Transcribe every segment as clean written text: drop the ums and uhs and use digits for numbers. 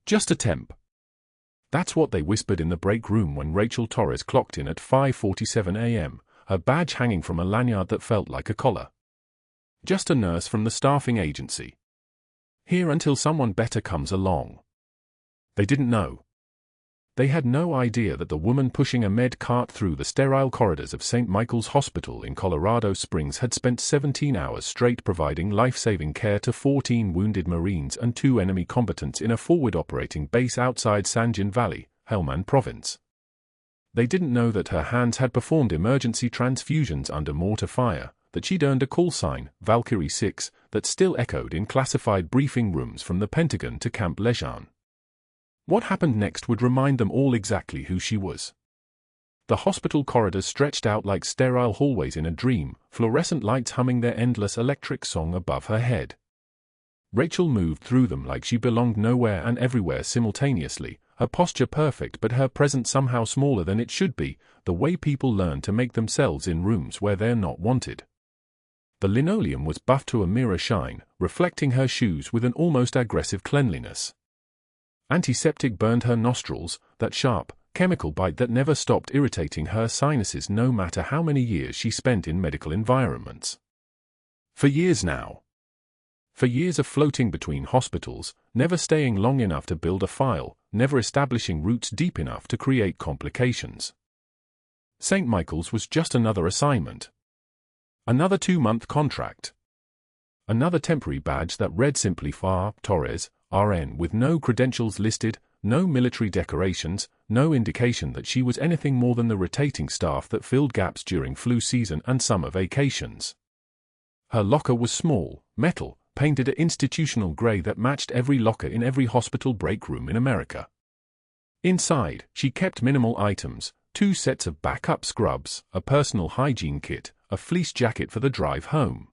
Just a temp. That's what they whispered in the break room when Rachel Torres clocked in at 5:47 a.m., her badge hanging from a lanyard that felt like a collar. Just a nurse from the staffing agency. Here until someone better comes along. They didn't know. They had no idea that the woman pushing a med cart through the sterile corridors of St. Michael's Hospital in Colorado Springs had spent 17 hours straight providing life-saving care to 14 wounded Marines and 2 enemy combatants in a forward operating base outside San Juan Valley, Helmand Province. They didn't know that her hands had performed emergency transfusions under mortar fire, that she'd earned a call sign, Valkyrie 6, that still echoed in classified briefing rooms from the Pentagon to Camp Lejeune. What happened next would remind them all exactly who she was. The hospital corridors stretched out like sterile hallways in a dream, fluorescent lights humming their endless electric song above her head. Rachel moved through them like she belonged nowhere and everywhere simultaneously, her posture perfect but her presence somehow smaller than it should be, the way people learn to make themselves in rooms where they're not wanted. The linoleum was buffed to a mirror shine, reflecting her shoes with an almost aggressive cleanliness. Antiseptic burned her nostrils, that sharp, chemical bite that never stopped irritating her sinuses no matter how many years she spent in medical environments. For years now. For years of floating between hospitals, never staying long enough to build a file, never establishing roots deep enough to create complications. St. Michael's was just another assignment. Another 2-month contract. Another temporary badge that read simply FAR, Torres, RN, with no credentials listed, no military decorations, no indication that she was anything more than the rotating staff that filled gaps during flu season and summer vacations. Her locker was small, metal, painted a institutional gray that matched every locker in every hospital break room in America. Inside, she kept minimal items, 2 sets of backup scrubs, a personal hygiene kit, a fleece jacket for the drive home.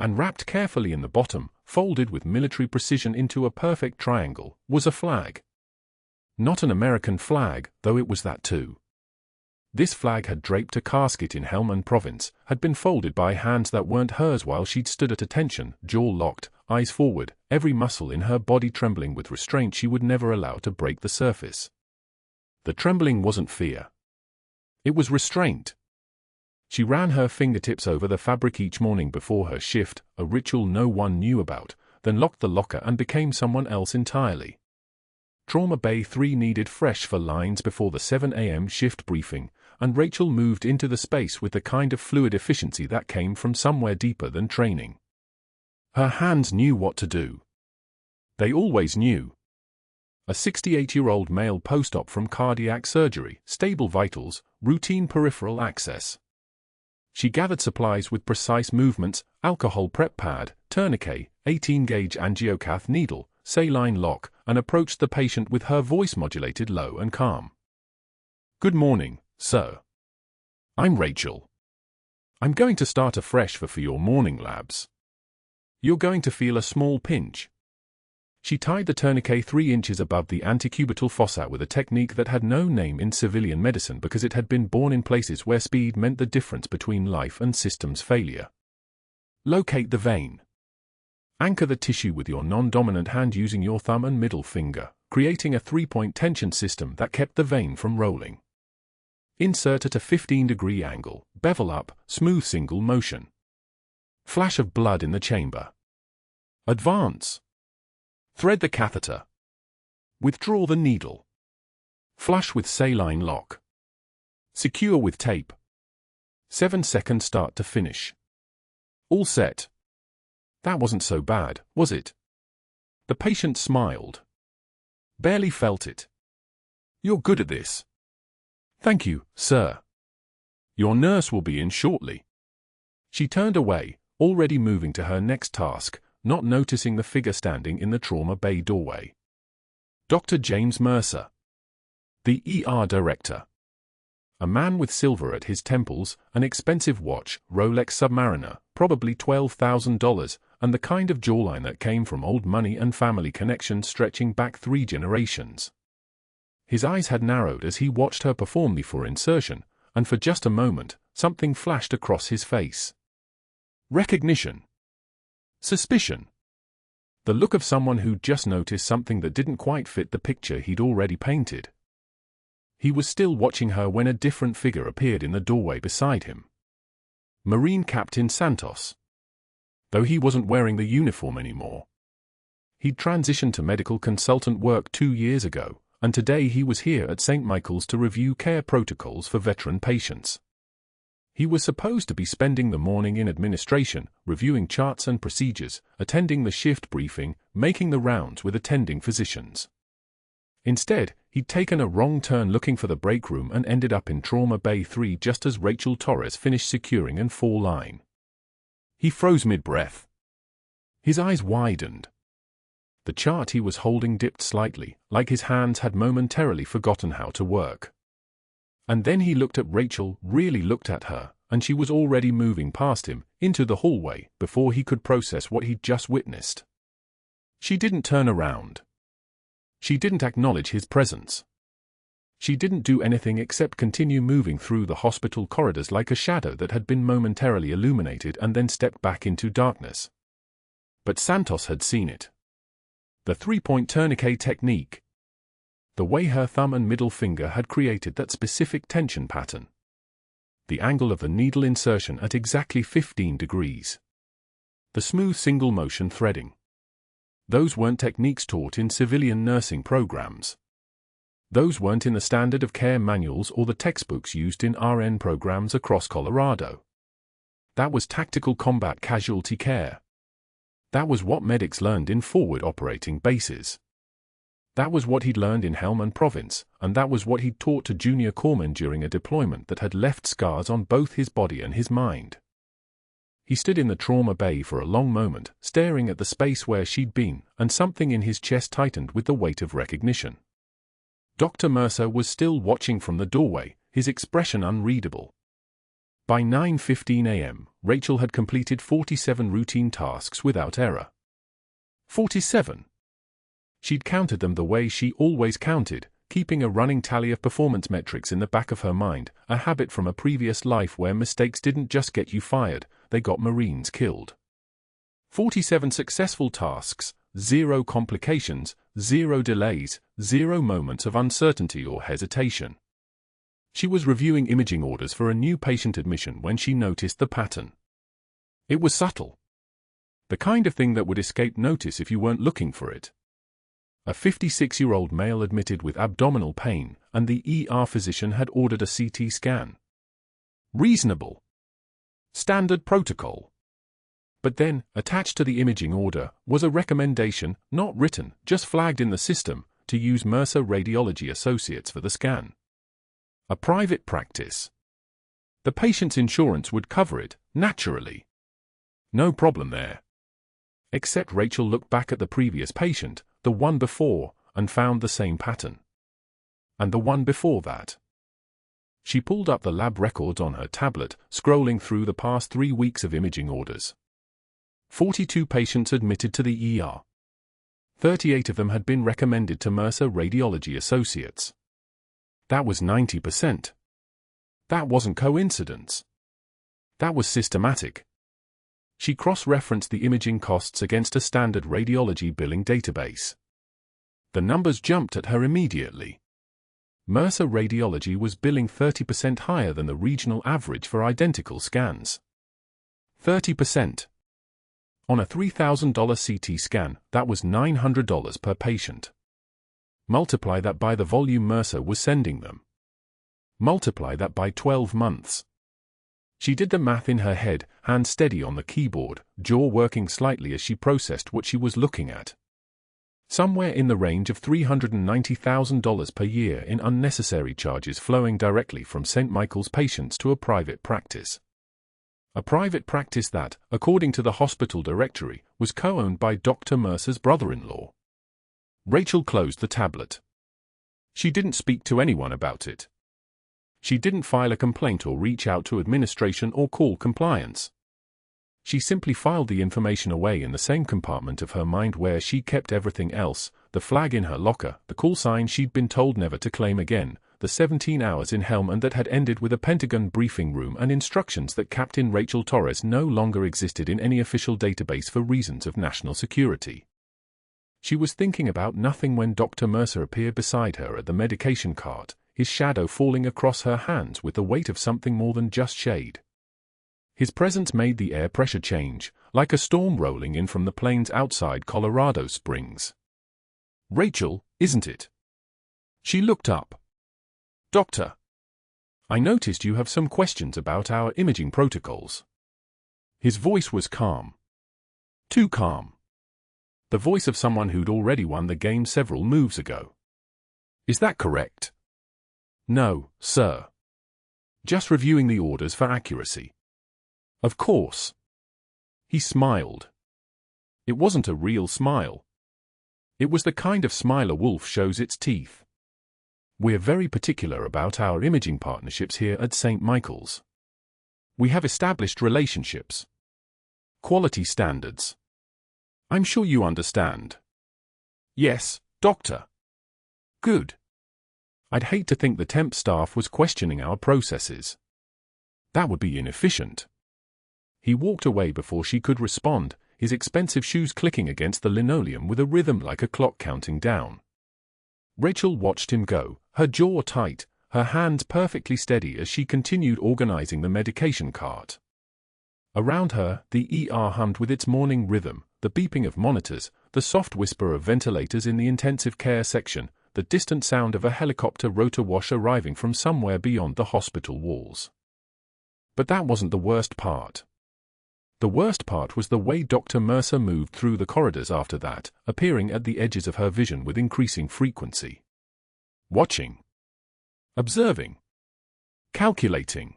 And wrapped carefully in the bottom, folded with military precision into a perfect triangle, was a flag. Not an American flag, though it was that too. This flag had draped a casket in Helmand Province, had been folded by hands that weren't hers while she'd stood at attention, jaw locked, eyes forward, every muscle in her body trembling with restraint she would never allow to break the surface. The trembling wasn't fear. It was restraint. She ran her fingertips over the fabric each morning before her shift, a ritual no one knew about, then locked the locker and became someone else entirely. Trauma Bay 3 needed fresh for lines before the 7 a.m. shift briefing, and Rachel moved into the space with the kind of fluid efficiency that came from somewhere deeper than training. Her hands knew what to do. They always knew. A 68-year-old male post-op from cardiac surgery, stable vitals, routine peripheral access. She gathered supplies with precise movements, alcohol prep pad, tourniquet, 18-gauge angiocath needle, saline lock, and approached the patient with her voice modulated low and calm. "Good morning, sir. I'm Rachel. I'm going to start afresh for your morning labs. You're going to feel a small pinch." She tied the tourniquet 3 inches above the antecubital fossa with a technique that had no name in civilian medicine because it had been born in places where speed meant the difference between life and systems failure. Locate the vein. Anchor the tissue with your non-dominant hand using your thumb and middle finger, creating a 3-point tension system that kept the vein from rolling. Insert at a 15-degree angle, bevel up, smooth single motion. Flash of blood in the chamber. Advance. Thread the catheter. Withdraw the needle. Flush with saline lock. Secure with tape. 7-second start to finish. All set. That wasn't so bad, was it? The patient smiled. Barely felt it. You're good at this. Thank you, sir. Your nurse will be in shortly. She turned away, already moving to her next task, not noticing the figure standing in the trauma bay doorway. Dr. James Mercer. The ER director. A man with silver at his temples, an expensive watch, Rolex Submariner, probably $12,000, and the kind of jawline that came from old money and family connections stretching back 3 generations. His eyes had narrowed as he watched her perform the for insertion, and for just a moment, something flashed across his face. Recognition. Suspicion. The look of someone who'd just noticed something that didn't quite fit the picture he'd already painted. He was still watching her when a different figure appeared in the doorway beside him. Marine Captain Santos. Though he wasn't wearing the uniform anymore. He'd transitioned to medical consultant work 2 years ago, and today he was here at St. Michael's to review care protocols for veteran patients. He was supposed to be spending the morning in administration, reviewing charts and procedures, attending the shift briefing, making the rounds with attending physicians. Instead, he'd taken a wrong turn looking for the break room and ended up in Trauma Bay 3 just as Rachel Torres finished securing and fall line. He froze mid-breath. His eyes widened. The chart he was holding dipped slightly, like his hands had momentarily forgotten how to work. And then he looked at Rachel, really looked at her, and she was already moving past him, into the hallway, before he could process what he'd just witnessed. She didn't turn around. She didn't acknowledge his presence. She didn't do anything except continue moving through the hospital corridors like a shadow that had been momentarily illuminated and then stepped back into darkness. But Santos had seen it. The three-point tourniquet technique. The way her thumb and middle finger had created that specific tension pattern. The angle of the needle insertion at exactly 15 degrees. The smooth single-motion threading. Those weren't techniques taught in civilian nursing programs. Those weren't in the standard of care manuals or the textbooks used in RN programs across Colorado. That was tactical combat casualty care. That was what medics learned in forward operating bases. That was what he'd learned in Helmand Province, and that was what he'd taught to junior corpsmen during a deployment that had left scars on both his body and his mind. He stood in the trauma bay for a long moment, staring at the space where she'd been, and something in his chest tightened with the weight of recognition. Dr. Mercer was still watching from the doorway, his expression unreadable. By 9:15 a.m., Rachel had completed 47 routine tasks without error. 47. She'd counted them the way she always counted, keeping a running tally of performance metrics in the back of her mind, a habit from a previous life where mistakes didn't just get you fired, they got Marines killed. 47 successful tasks, 0 complications, 0 delays, 0 moments of uncertainty or hesitation. She was reviewing imaging orders for a new patient admission when she noticed the pattern. It was subtle. The kind of thing that would escape notice if you weren't looking for it. A 56-year-old male admitted with abdominal pain, and the ER physician had ordered a CT scan. Reasonable. Standard protocol. But then, attached to the imaging order, was a recommendation, not written, just flagged in the system, to use Mercer Radiology Associates for the scan. A private practice. The patient's insurance would cover it, naturally. No problem there. Except Rachel looked back at the previous patient, the one before, and found the same pattern. And the one before that. She pulled up the lab records on her tablet, scrolling through the past 3 weeks of imaging orders. 42 patients admitted to the ER. 38 of them had been recommended to Mercer Radiology Associates. That was 90%. That wasn't coincidence. That was systematic. She cross-referenced the imaging costs against a standard radiology billing database. The numbers jumped at her immediately. Mercer Radiology was billing 30% higher than the regional average for identical scans. 30%. On a $3,000 CT scan, that was $900 per patient. Multiply that by the volume Mercer was sending them. Multiply that by 12 months. She did the math in her head, hand steady on the keyboard, jaw working slightly as she processed what she was looking at. Somewhere in the range of $390,000 per year in unnecessary charges flowing directly from St. Michael's patients to a private practice. A private practice that, according to the hospital directory, was co-owned by Dr. Mercer's brother-in-law. Rachel closed the tablet. She didn't speak to anyone about it. She didn't file a complaint or reach out to administration or call compliance. She simply filed the information away in the same compartment of her mind where she kept everything else, the flag in her locker, the call sign she'd been told never to claim again, the 17 hours in Helmand that had ended with a Pentagon briefing room and instructions that Captain Rachel Torres no longer existed in any official database for reasons of national security. She was thinking about nothing when Dr. Mercer appeared beside her at the medication cart, his shadow falling across her hands with the weight of something more than just shade. His presence made the air pressure change, like a storm rolling in from the plains outside Colorado Springs. "Rachel, isn't it?" She looked up. "Doctor, I noticed you have some questions about our imaging protocols." His voice was calm. Too calm. The voice of someone who'd already won the game several moves ago. "Is that correct?" "No, sir. Just reviewing the orders for accuracy." "Of course." He smiled. It wasn't a real smile. It was the kind of smile a wolf shows its teeth. "We're very particular about our imaging partnerships here at St. Michael's. We have established relationships. Quality standards. I'm sure you understand." "Yes, doctor." "Good. I'd hate to think the temp staff was questioning our processes. That would be inefficient." He walked away before she could respond, his expensive shoes clicking against the linoleum with a rhythm like a clock counting down. Rachel watched him go, her jaw tight, her hands perfectly steady as she continued organizing the medication cart. Around her, the ER hummed with its morning rhythm, the beeping of monitors, the soft whisper of ventilators in the intensive care section, the distant sound of a helicopter rotor wash arriving from somewhere beyond the hospital walls. But that wasn't the worst part. The worst part was the way Dr. Mercer moved through the corridors after that, appearing at the edges of her vision with increasing frequency. Watching. Observing. Calculating.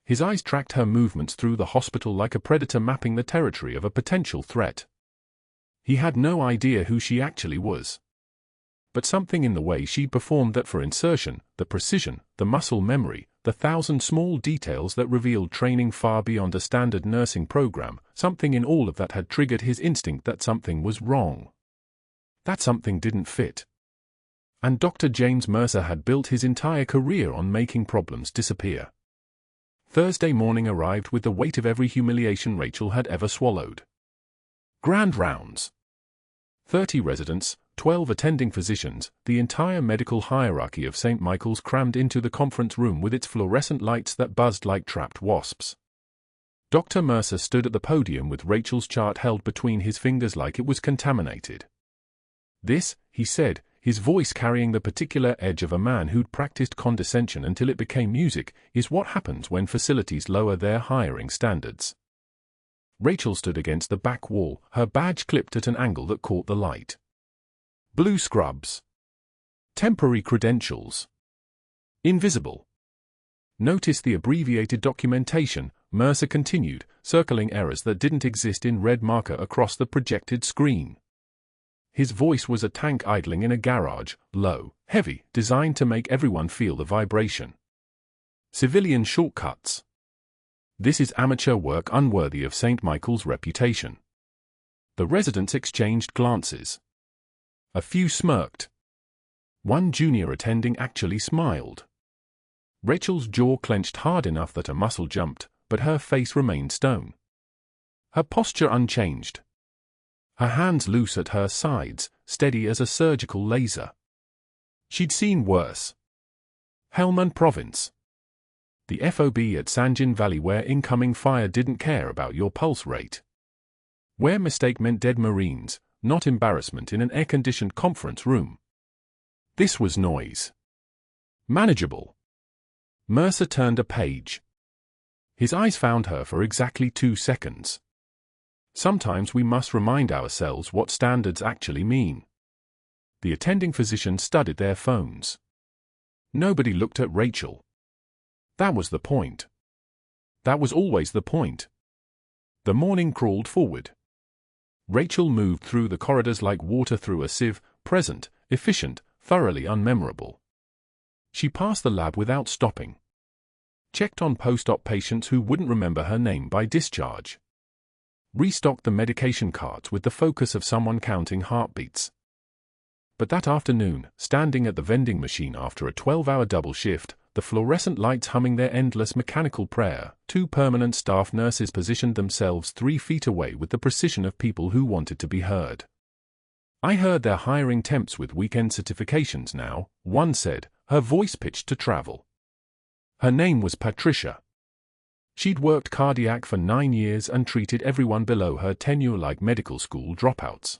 His eyes tracked her movements through the hospital like a predator mapping the territory of a potential threat. He had no idea who she actually was. But something in the way she performed that for insertion, the precision, the muscle memory, the thousand small details that revealed training far beyond a standard nursing program, something in all of that had triggered his instinct that something was wrong. That something didn't fit. And Dr. James Mercer had built his entire career on making problems disappear. Thursday morning arrived with the weight of every humiliation Rachel had ever swallowed. Grand rounds. 30 residents, 12 attending physicians, the entire medical hierarchy of St. Michael's crammed into the conference room with its fluorescent lights that buzzed like trapped wasps. Dr. Mercer stood at the podium with Rachel's chart held between his fingers like it was contaminated. "This," he said, his voice carrying the particular edge of a man who'd practiced condescension until it became music, "is what happens when facilities lower their hiring standards." Rachel stood against the back wall, her badge clipped at an angle that caught the light. Blue scrubs. Temporary credentials. Invisible. "Notice the abbreviated documentation," Mercer continued, circling errors that didn't exist in red marker across the projected screen. His voice was a tank idling in a garage, low, heavy, designed to make everyone feel the vibration. "Civilian shortcuts. This is amateur work unworthy of St. Michael's reputation." The residents exchanged glances. A few smirked. One junior attending actually smiled. Rachel's jaw clenched hard enough that a muscle jumped, but her face remained stone. Her posture unchanged. Her hands loose at her sides, steady as a surgical laser. She'd seen worse. Helmand Province. The FOB at Sanjin Valley, where incoming fire didn't care about your pulse rate. Where mistake meant dead Marines, not embarrassment in an air-conditioned conference room. This was noise. Manageable. Mercer turned a page. His eyes found her for exactly 2 seconds. Sometimes we must remind ourselves what standards actually mean. The attending physicians studied their phones. Nobody looked at Rachel. That was the point. That was always the point. The morning crawled forward. Rachel moved through the corridors like water through a sieve, present, efficient, thoroughly unmemorable. She passed the lab without stopping. Checked on post-op patients who wouldn't remember her name by discharge. Restocked the medication carts with the focus of someone counting heartbeats. But that afternoon, standing at the vending machine after a 12-hour double shift, the fluorescent lights humming their endless mechanical prayer, 2 permanent staff nurses positioned themselves 3 feet away with the precision of people who wanted to be heard. I heard they're hiring temps with weekend certifications now, one said, her voice pitched to travel. Her name was Patricia. She'd worked cardiac for 9 years and treated everyone below her tenure like medical school dropouts.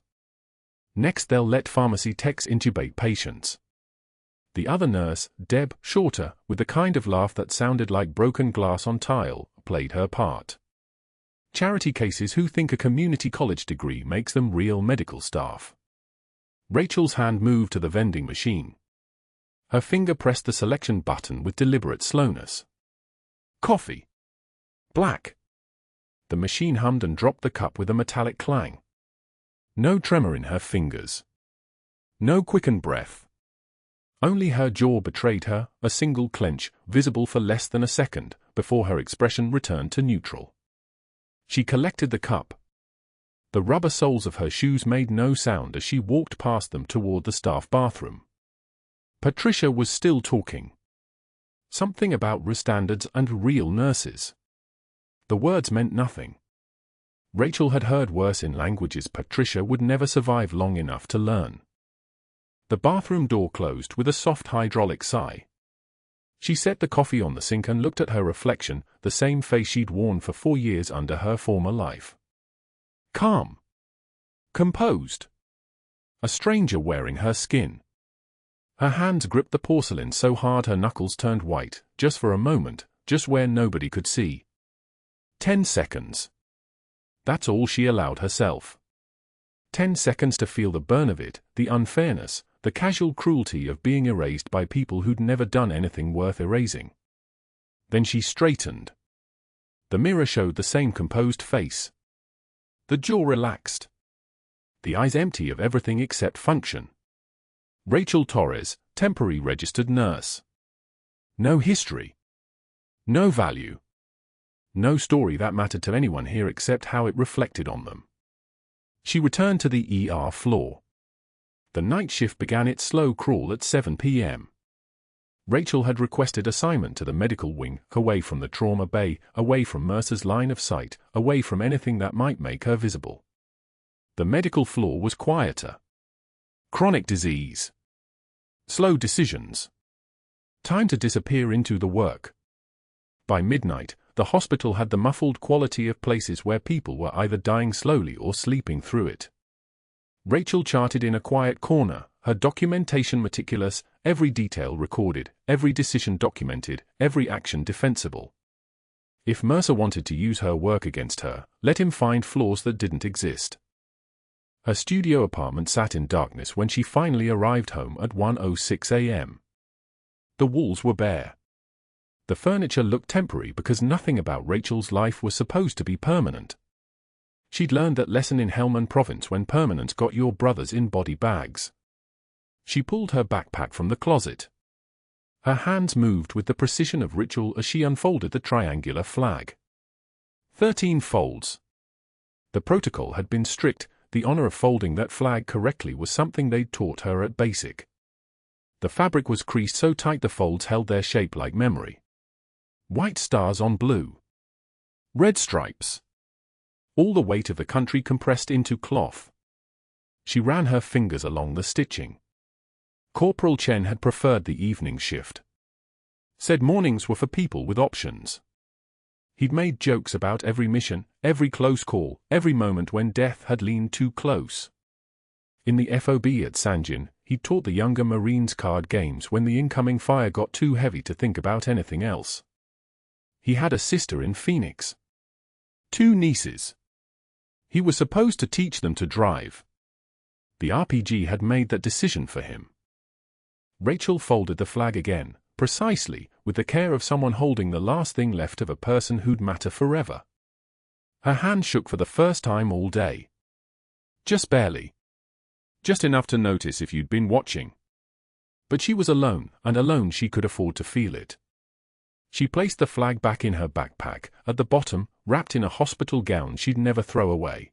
Next they'll let pharmacy techs intubate patients. The other nurse, Deb, shorter, with the kind of laugh that sounded like broken glass on tile, played her part. Charity cases who think a community college degree makes them real medical staff. Rachel's hand moved to the vending machine. Her finger pressed the selection button with deliberate slowness. Coffee. Black. The machine hummed and dropped the cup with a metallic clang. No tremor in her fingers. No quickened breath. Only her jaw betrayed her, a single clench, visible for less than a second, before her expression returned to neutral. She collected the cup. The rubber soles of her shoes made no sound as she walked past them toward the staff bathroom. Patricia was still talking. Something about standards and real nurses. The words meant nothing. Rachel had heard worse in languages Patricia would never survive long enough to learn. The bathroom door closed with a soft hydraulic sigh. She set the coffee on the sink and looked at her reflection, the same face she'd worn for 4 years under her former life. Calm. Composed. A stranger wearing her skin. Her hands gripped the porcelain so hard her knuckles turned white, just for a moment, just where nobody could see. 10 seconds. That's all she allowed herself. 10 seconds to feel the burn of it, the unfairness, the casual cruelty of being erased by people who'd never done anything worth erasing. Then she straightened. The mirror showed the same composed face. The jaw relaxed. The eyes empty of everything except function. Rachel Torres, temporary registered nurse. No history. No value. No story that mattered to anyone here except how it reflected on them. She returned to the ER floor. The night shift began its slow crawl at 7 p.m. Rachel had requested assignment to the medical wing, away from the trauma bay, away from Mercer's line of sight, away from anything that might make her visible. The medical floor was quieter. Chronic disease. Slow decisions. Time to disappear into the work. By midnight, the hospital had the muffled quality of places where people were either dying slowly or sleeping through it. Rachel charted in a quiet corner, her documentation meticulous, every detail recorded, every decision documented, every action defensible. If Mercer wanted to use her work against her, let him find flaws that didn't exist. Her studio apartment sat in darkness when she finally arrived home at 1:06 a.m. The walls were bare. The furniture looked temporary because nothing about Rachel's life was supposed to be permanent. She'd learned that lesson in Helmand Province when permanence got your brothers in body bags. She pulled her backpack from the closet. Her hands moved with the precision of ritual as she unfolded the triangular flag. 13 folds. The protocol had been strict. The honor of folding that flag correctly was something they'd taught her at basic. The fabric was creased so tight the folds held their shape like memory. White stars on blue. Red stripes. All the weight of the country compressed into cloth. She ran her fingers along the stitching. Corporal Chen had preferred the evening shift. Said mornings were for people with options. He'd made jokes about every mission, every close call, every moment when death had leaned too close. In the FOB at Sanjin, he'd taught the younger Marines card games when the incoming fire got too heavy to think about anything else. He had a sister in Phoenix. 2 nieces. He was supposed to teach them to drive. The RPG had made that decision for him. Rachel folded the flag again, precisely, with the care of someone holding the last thing left of a person who'd matter forever. Her hand shook for the first time all day. Just barely. Just enough to notice if you'd been watching. But she was alone, and alone she could afford to feel it. She placed the flag back in her backpack, at the bottom, wrapped in a hospital gown she'd never throw away.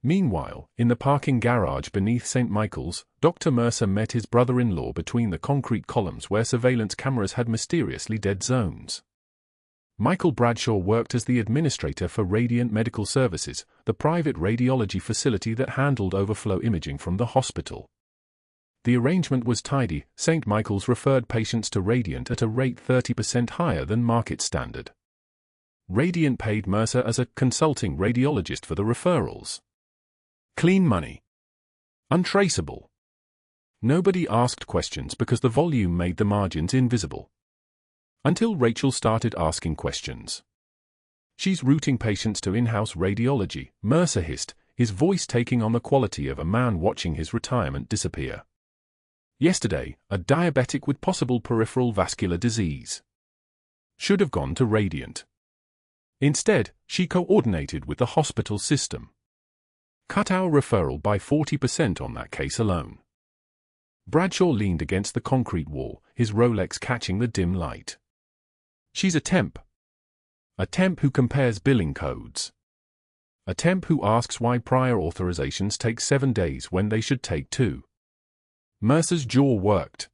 Meanwhile, in the parking garage beneath St. Michael's, Dr. Mercer met his brother-in-law between the concrete columns where surveillance cameras had mysteriously dead zones. Michael Bradshaw worked as the administrator for Radiant Medical Services, the private radiology facility that handled overflow imaging from the hospital. The arrangement was tidy. St. Michael's referred patients to Radiant at a rate 30% higher than market standard. Radiant paid Mercer as a consulting radiologist for the referrals. Clean money. Untraceable. Nobody asked questions because the volume made the margins invisible. Until Rachel started asking questions. She's routing patients to in-house radiology, Mercer hissed, his voice taking on the quality of a man watching his retirement disappear. Yesterday, a diabetic with possible peripheral vascular disease. Should have gone to Radiant. Instead, she coordinated with the hospital system. Cut our referral by 40% on that case alone. Bradshaw leaned against the concrete wall, his Rolex catching the dim light. She's a temp. A temp who compares billing codes. A temp who asks why prior authorizations take 7 days when they should take 2. Mercer's jaw worked.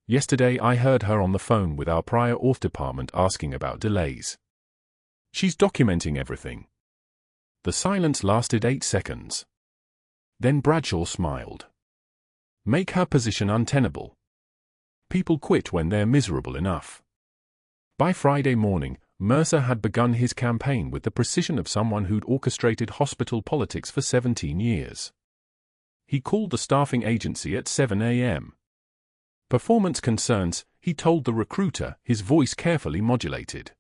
Yesterday I heard her on the phone with our prior auth department asking about delays. She's documenting everything. The silence lasted 8 seconds. Then Bradshaw smiled. Make her position untenable. People quit when they're miserable enough. By Friday morning, Mercer had begun his campaign with the precision of someone who'd orchestrated hospital politics for 17 years. He called the staffing agency at 7 a.m. Performance concerns, he told the recruiter, his voice carefully modulated.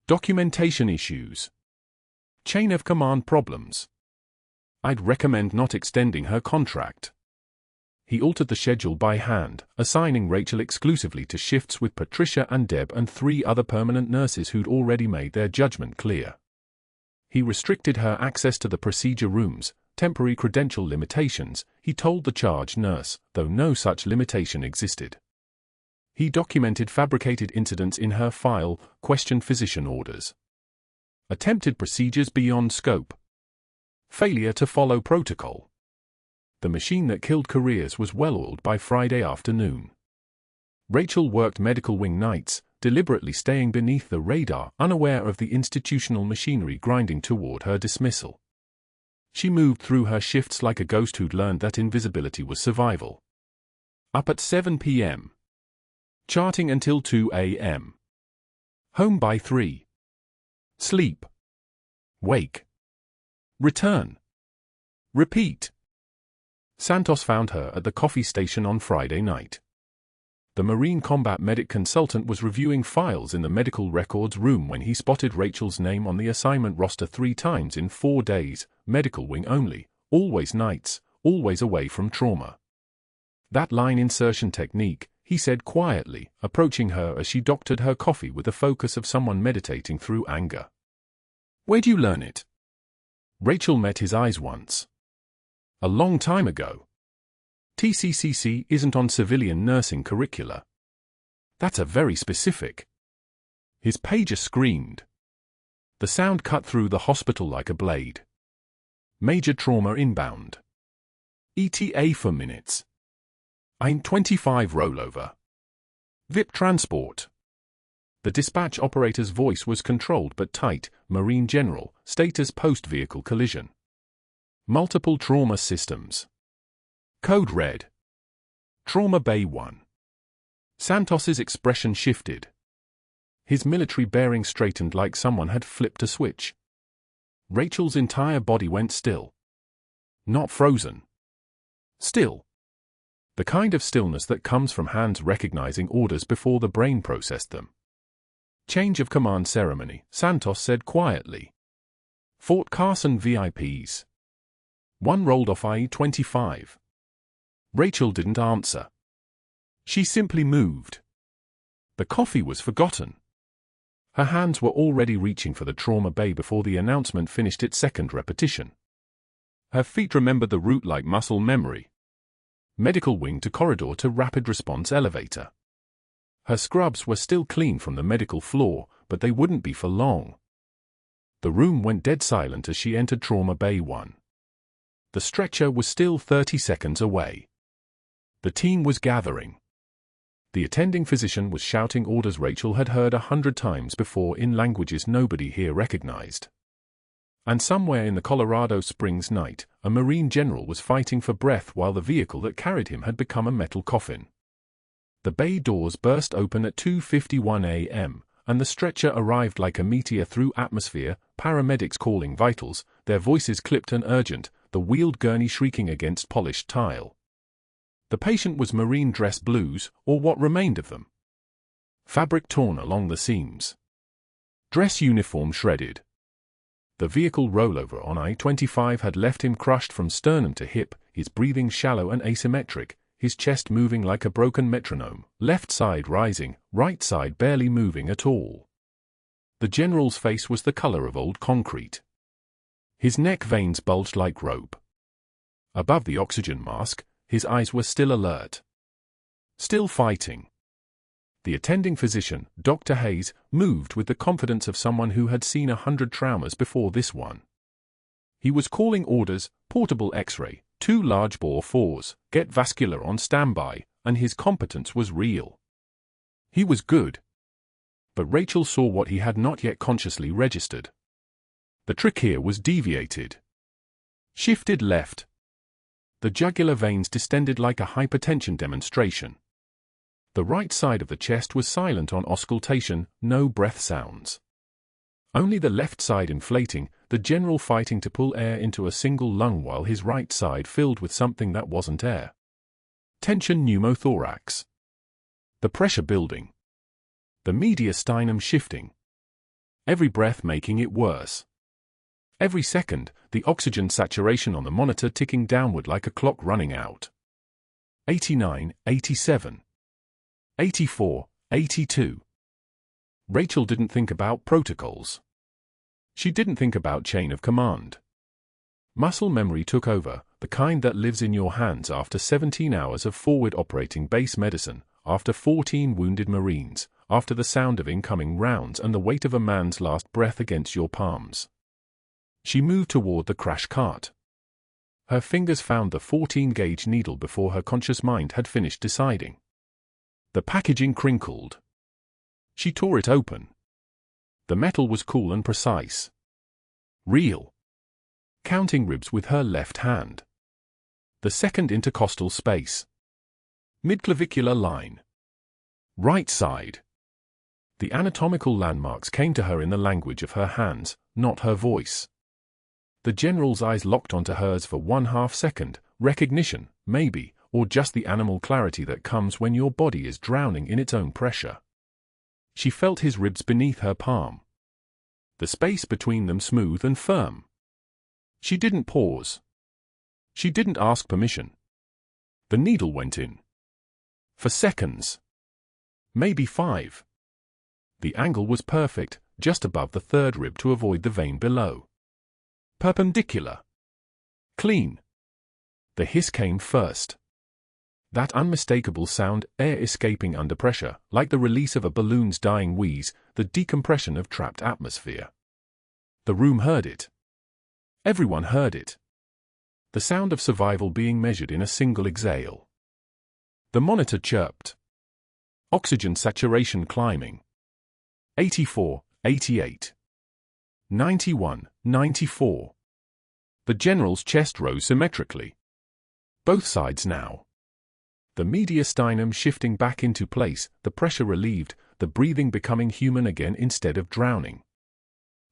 Documentation issues. Chain of command problems. I'd recommend not extending her contract. He altered the schedule by hand, assigning Rachel exclusively to shifts with Patricia and Deb and 3 other permanent nurses who'd already made their judgment clear. He restricted her access to the procedure rooms, temporary credential limitations, he told the charge nurse, though no such limitation existed. He documented fabricated incidents in her file, questioned physician orders. Attempted procedures beyond scope. Failure to follow protocol. The machine that killed careers was well-oiled by Friday afternoon. Rachel worked medical wing nights, deliberately staying beneath the radar, unaware of the institutional machinery grinding toward her dismissal. She moved through her shifts like a ghost who'd learned that invisibility was survival. Up at 7 p.m. Charting until 2 a.m. Home by 3. Sleep. Wake. Return. Repeat. Santos found her at the coffee station on Friday night. The Marine combat medic consultant was reviewing files in the medical records room when he spotted Rachel's name on the assignment roster 3 times in 4 days, medical wing only, always nights, always away from trauma. That line insertion technique, he said quietly, approaching her as she doctored her coffee with the focus of someone meditating through anger. Where'd you learn it? Rachel met his eyes once. A long time ago. TCCC isn't on civilian nursing curricula. That's a very specific. His pager screamed. The sound cut through the hospital like a blade. Major trauma inbound. ETA for minutes. I'm 25 rollover. VIP transport. The dispatch operator's voice was controlled but tight. Marine General, status post-vehicle collision. Multiple trauma systems. Code red. Trauma Bay 1. Santos's expression shifted. His military bearing straightened like someone had flipped a switch. Rachel's entire body went still. Not frozen. Still. The kind of stillness that comes from hands recognizing orders before the brain processed them. Change of command ceremony, Santos said quietly. Fort Carson VIPs. One rolled off IE-25. Rachel didn't answer. She simply moved. The coffee was forgotten. Her hands were already reaching for the trauma bay before the announcement finished its second repetition. Her feet remembered the route like muscle memory. Medical wing to corridor to rapid response elevator. Her scrubs were still clean from the medical floor, but they wouldn't be for long. The room went dead silent as she entered Trauma Bay 1. The stretcher was still 30 seconds away. The team was gathering. The attending physician was shouting orders Rachel had heard 100 times before in languages nobody here recognized. And somewhere in the Colorado Springs night, a Marine general was fighting for breath while the vehicle that carried him had become a metal coffin. The bay doors burst open at 2:51 a.m., and the stretcher arrived like a meteor through atmosphere, paramedics calling vitals, their voices clipped and urgent, the wheeled gurney shrieking against polished tile. The patient was Marine dress blues, or what remained of them. Fabric torn along the seams. Dress uniform shredded. The vehicle rollover on I-25 had left him crushed from sternum to hip, his breathing shallow and asymmetric, his chest moving like a broken metronome, left side rising, right side barely moving at all. The general's face was the color of old concrete. His neck veins bulged like rope. Above the oxygen mask, his eyes were still alert. Still fighting. The attending physician, Dr. Hayes, moved with the confidence of someone who had seen 100 traumas before this one. He was calling orders, portable X-ray, 2 large-bore 4s, get vascular on standby, and his competence was real. He was good. But Rachel saw what he had not yet consciously registered. The trachea was deviated. Shifted left. The jugular veins distended like a hypertension demonstration. The right side of the chest was silent on auscultation, no breath sounds. Only the left side inflating, the general fighting to pull air into a single lung while his right side filled with something that wasn't air. Tension pneumothorax. The pressure building. The mediastinum shifting. Every breath making it worse. Every second, the oxygen saturation on the monitor ticking downward like a clock running out. 89, 87. 84, 82. Rachel didn't think about protocols. She didn't think about chain of command. Muscle memory took over, the kind that lives in your hands after 17 hours of forward operating base medicine, after 14 wounded Marines, after the sound of incoming rounds and the weight of a man's last breath against your palms. She moved toward the crash cart. Her fingers found the 14-gauge needle before her conscious mind had finished deciding. The packaging crinkled. She tore it open. The metal was cool and precise. Real. Counting ribs with her left hand. The second intercostal space. Midclavicular line. Right side. The anatomical landmarks came to her in the language of her hands, not her voice. The general's eyes locked onto hers for 1/2 second, recognition, maybe, or just the animal clarity that comes when your body is drowning in its own pressure. She felt his ribs beneath her palm. The space between them smooth and firm. She didn't pause. She didn't ask permission. The needle went in. For seconds. Maybe 5. The angle was perfect, just above the 3rd rib to avoid the vein below. Perpendicular. Clean. The hiss came first. That unmistakable sound, air escaping under pressure, like the release of a balloon's dying wheeze, the decompression of trapped atmosphere. The room heard it. Everyone heard it. The sound of survival being measured in a single exhale. The monitor chirped. Oxygen saturation climbing. 84, 88. 91, 94. The general's chest rose symmetrically. Both sides now. The mediastinum shifting back into place, the pressure relieved, the breathing becoming human again instead of drowning.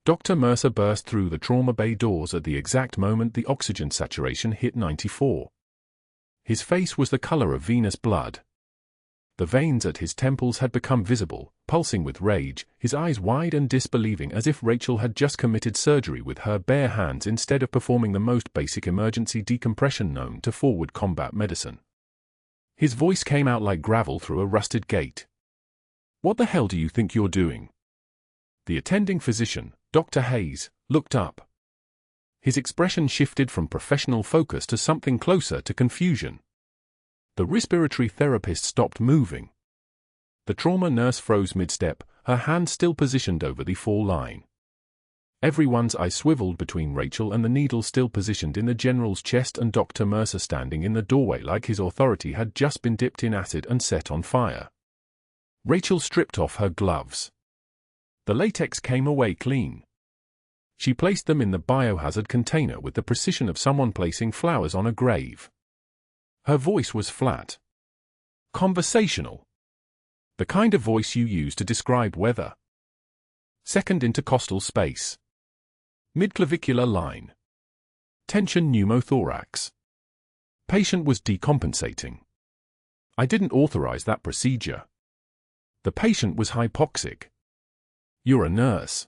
Dr. Mercer burst through the trauma bay doors at the exact moment the oxygen saturation hit 94. His face was the color of venous blood. The veins at his temples had become visible, pulsing with rage, his eyes wide and disbelieving as if Rachel had just committed surgery with her bare hands instead of performing the most basic emergency decompression known to forward combat medicine. His voice came out like gravel through a rusted gate. "What the hell do you think you're doing?" The attending physician, Dr. Hayes, looked up. His expression shifted from professional focus to something closer to confusion. The respiratory therapist stopped moving. The trauma nurse froze mid-step, her hand still positioned over the fall line. Everyone's eyes swiveled between Rachel and the needle still positioned in the general's chest and Dr. Mercer standing in the doorway like his authority had just been dipped in acid and set on fire. Rachel stripped off her gloves. The latex came away clean. She placed them in the biohazard container with the precision of someone placing flowers on a grave. Her voice was flat. Conversational. The kind of voice you use to describe weather. Second intercostal space. Midclavicular line. Tension pneumothorax. Patient was decompensating. I didn't authorize that procedure. The patient was hypoxic. You're a nurse.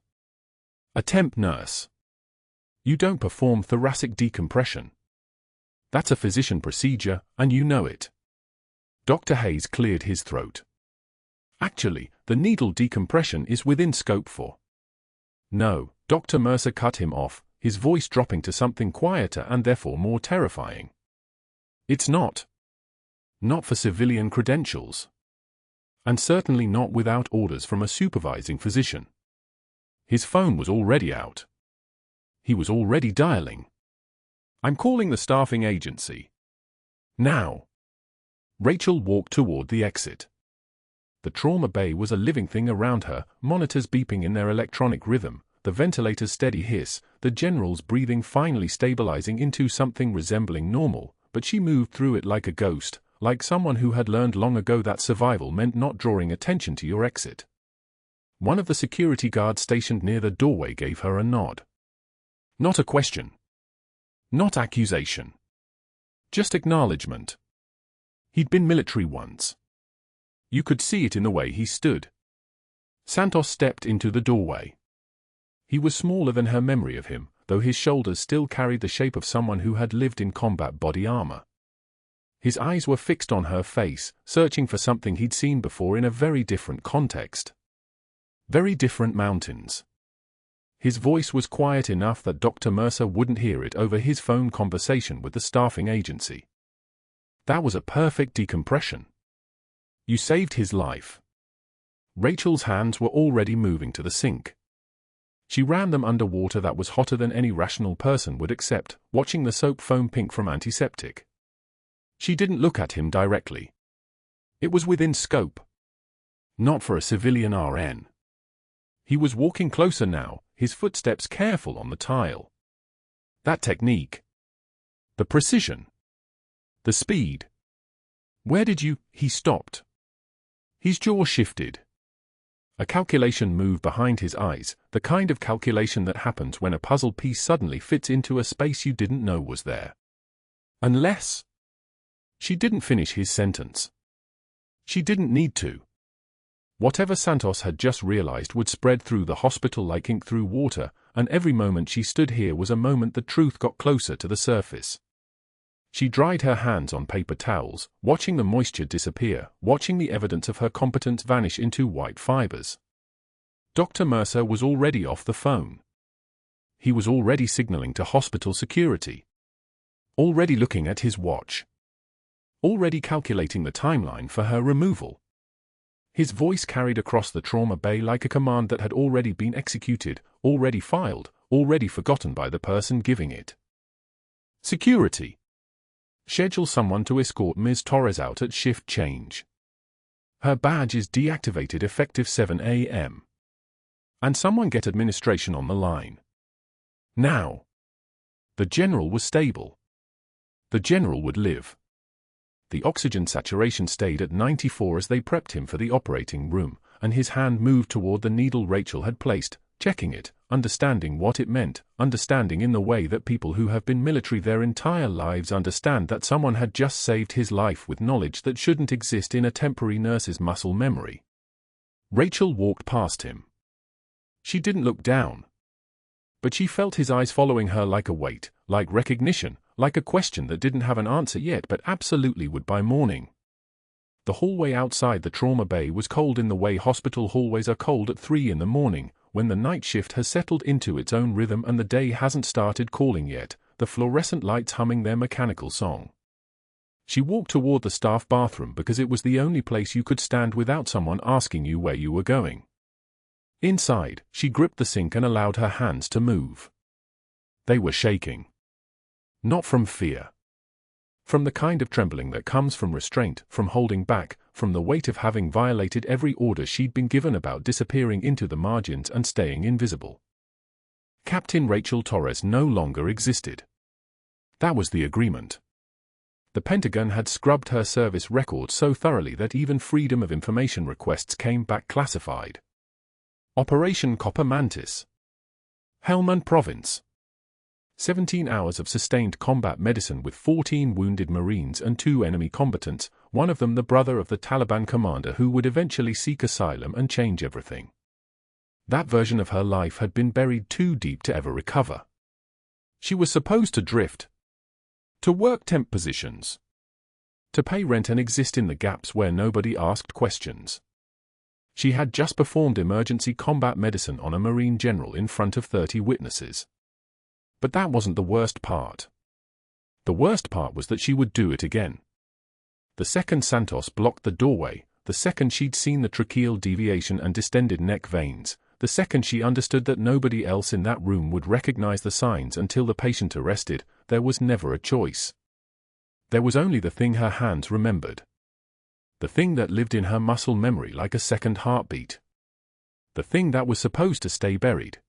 A temp nurse. You don't perform thoracic decompression. That's a physician procedure, and you know it. Dr. Hayes cleared his throat. Actually, the needle decompression is within scope for. No, Dr. Mercer cut him off, his voice dropping to something quieter and therefore more terrifying. It's not. Not for civilian credentials. And certainly not without orders from a supervising physician. His phone was already out. He was already dialing. I'm calling the staffing agency. Now. Rachel walked toward the exit. The trauma bay was a living thing around her, monitors beeping in their electronic rhythm, the ventilator's steady hiss, the general's breathing finally stabilizing into something resembling normal, but she moved through it like a ghost, like someone who had learned long ago that survival meant not drawing attention to your exit. One of the security guards stationed near the doorway gave her a nod. Not a question. Not accusation. Just acknowledgement. He'd been military once. You could see it in the way he stood. Santos stepped into the doorway. He was smaller than her memory of him, though his shoulders still carried the shape of someone who had lived in combat body armor. His eyes were fixed on her face, searching for something he'd seen before in a very different context. Very different mountains. His voice was quiet enough that Dr. Mercer wouldn't hear it over his phone conversation with the staffing agency. That was a perfect decompression. You saved his life. Rachel's hands were already moving to the sink. She ran them under water that was hotter than any rational person would accept, watching the soap foam pink from antiseptic. She didn't look at him directly. It was within scope. Not for a civilian RN. He was walking closer now, his footsteps careful on the tile. That technique. The precision. The speed. Where did you... He stopped. His jaw shifted. A calculation moved behind his eyes, the kind of calculation that happens when a puzzle piece suddenly fits into a space you didn't know was there. Unless... She didn't finish his sentence. She didn't need to. Whatever Santos had just realized would spread through the hospital like ink through water, and every moment she stood here was a moment the truth got closer to the surface. She dried her hands on paper towels, watching the moisture disappear, watching the evidence of her competence vanish into white fibers. Dr. Mercer was already off the phone. He was already signaling to hospital security. Already looking at his watch. Already calculating the timeline for her removal. His voice carried across the trauma bay like a command that had already been executed, already filed, already forgotten by the person giving it. Security. Schedule someone to escort Ms. Torres out at shift change. Her badge is deactivated effective 7 a.m. And someone get administration on the line. Now. The general was stable. The general would live. The oxygen saturation stayed at 94 as they prepped him for the operating room, and his hand moved toward the needle Rachel had placed, checking it, understanding what it meant, understanding in the way that people who have been military their entire lives understand that someone had just saved his life with knowledge that shouldn't exist in a temporary nurse's muscle memory. Rachel walked past him. She didn't look down. But she felt his eyes following her like a weight, like recognition, like a question that didn't have an answer yet but absolutely would by morning. The hallway outside the trauma bay was cold in the way hospital hallways are cold at 3 in the morning, when the night shift has settled into its own rhythm and the day hasn't started calling yet, the fluorescent lights humming their mechanical song. She walked toward the staff bathroom because it was the only place you could stand without someone asking you where you were going. Inside, she gripped the sink and allowed her hands to move. They were shaking. Not from fear. From the kind of trembling that comes from restraint, from holding back, from the weight of having violated every order she'd been given about disappearing into the margins and staying invisible. Captain Rachel Torres no longer existed. That was the agreement. The Pentagon had scrubbed her service record so thoroughly that even Freedom of Information requests came back classified. Operation Copper Mantis. Helmand Province. 17 hours of sustained combat medicine with 14 wounded Marines and 2 enemy combatants, one of them the brother of the Taliban commander who would eventually seek asylum and change everything. That version of her life had been buried too deep to ever recover. She was supposed to drift. To work temp positions. To pay rent and exist in the gaps where nobody asked questions. She had just performed emergency combat medicine on a Marine general in front of 30 witnesses. But that wasn't the worst part. The worst part was that she would do it again. The second Santos blocked the doorway, the second she'd seen the tracheal deviation and distended neck veins, the second she understood that nobody else in that room would recognize the signs until the patient arrested, there was never a choice. There was only the thing her hands remembered. The thing that lived in her muscle memory like a second heartbeat. The thing that was supposed to stay buried.